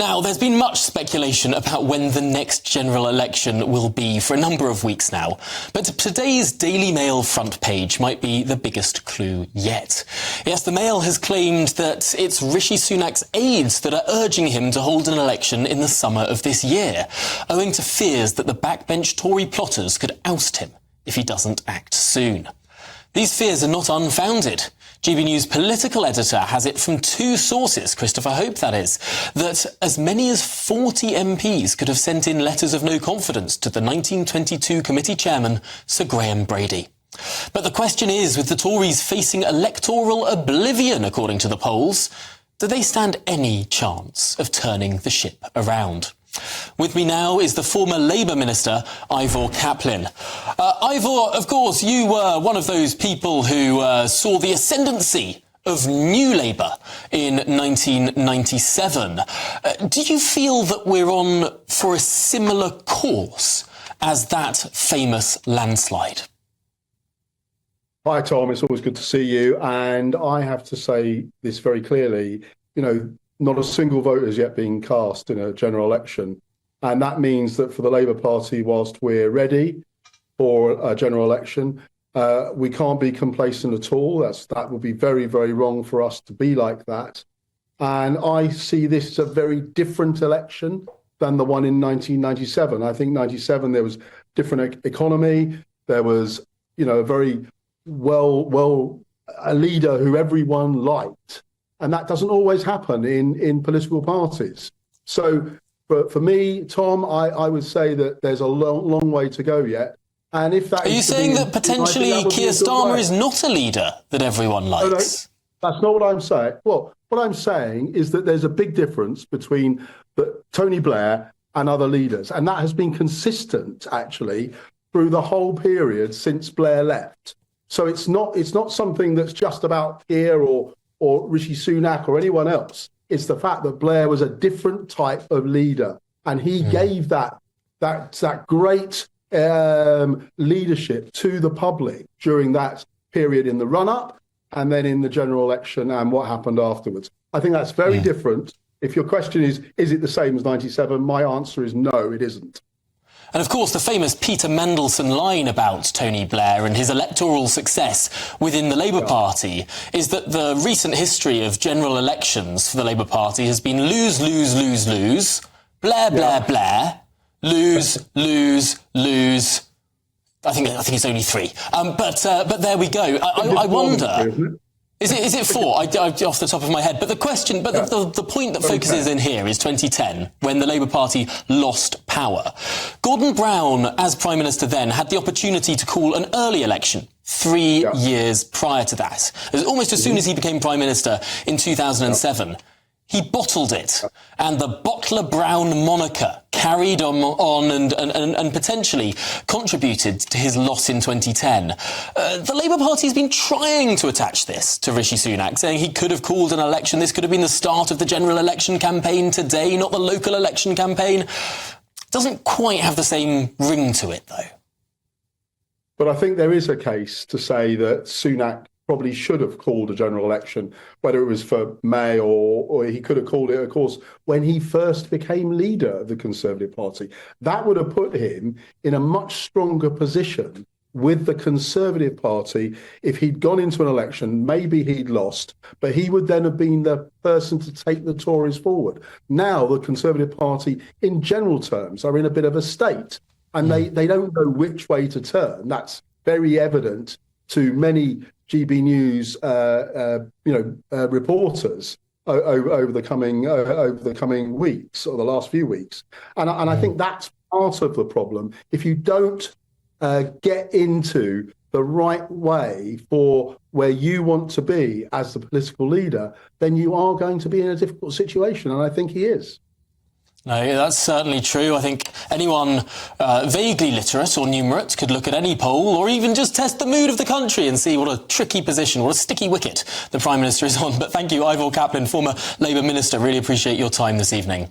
Now, there's been much speculation about when the next general election will be for a number of weeks now. But today's Daily Mail front page might be the biggest clue yet. Yes, the Mail has claimed that it's Rishi Sunak's aides that are urging him to hold an election in the summer of this year, owing to fears that the backbench Tory plotters could oust him if he doesn't act soon. These fears are not unfounded. GBNews political editor has it from two sources, Christopher Hope that is, that as many as 40 MPs could have sent in letters of no confidence to the 1922 committee chairman, Sir Graham Brady. But the question is, with the Tories facing electoral oblivion, according to the polls, do they stand any chance of turning the ship around? With me now is the former Labour Minister, Ivor Caplin. Ivor, of course, you were one of those people who saw the ascendancy of New Labour in 1997. Did you feel that we're on for a similar course as that famous landslide? Hi, Tom. It's always good to see you. And I have to say this very clearly, not a single vote has yet been cast in a general election. And that means that for the Labour Party, whilst we're ready for a general election, we can't be complacent at all. That would be very, very wrong for us to be like that. And I see this as a very different election than the one in 1997. I think 97, there was different economy. There was, a very a leader who everyone liked. And that doesn't always happen in political parties. So for me, Tom, I would say that there's a long way to go yet. And if that Are you saying that potentially Keir Starmer is not a leader that everyone likes? No, that's not what I'm saying. Well, what I'm saying is that there's a big difference between Tony Blair and other leaders. And that has been consistent, actually, through the whole period since Blair left. So it's not something that's just about Keir or Rishi Sunak or anyone else. It's the fact that Blair was a different type of leader, and he gave that great leadership to the public during that period in the run-up and then in the general election and what happened afterwards. I think that's very different. If your question is it the same as 97? My answer is no, it isn't. And of course, the famous Peter Mandelson line about Tony Blair and his electoral success within the Labour Party is that the recent history of general elections for the Labour Party has been lose, lose, lose, lose, Blair, Blair, Blair, lose, lose, lose. I think it's only three. But there we go. I wonder. Is it four? Off the top of my head. But the question, the point that focuses in here is 2010, when the Labour Party lost power. Gordon Brown, as Prime Minister then, had the opportunity to call an early election 3 years prior to that. Almost as soon as he became Prime Minister in 2007. He bottled it, and the Bottler Brown moniker carried on and potentially contributed to his loss in 2010. The Labour Party has been trying to attach this to Rishi Sunak, saying he could have called an election. This could have been the start of the general election campaign today, not the local election campaign. Doesn't quite have the same ring to it, though. But I think there is a case to say that Sunak probably should have called a general election, whether it was for May or he could have called it, of course, when he first became leader of the Conservative Party. That would have put him in a much stronger position with the Conservative Party. If he'd gone into an election, maybe he'd lost, but he would then have been the person to take the Tories forward. Now, the Conservative Party, in general terms, are in a bit of a state, and they don't know which way to turn. That's very evident to many GBNews, reporters over the coming weeks or the last few weeks, and I think that's part of the problem. If you don't get into the right way for where you want to be as the political leader, then you are going to be in a difficult situation, and I think he is. No, that's certainly true. I think anyone vaguely literate or numerate could look at any poll or even just test the mood of the country and see what a tricky position, what a sticky wicket the Prime Minister is on. But thank you, Ivor Caplin, former Labour Minister. Really appreciate your time this evening.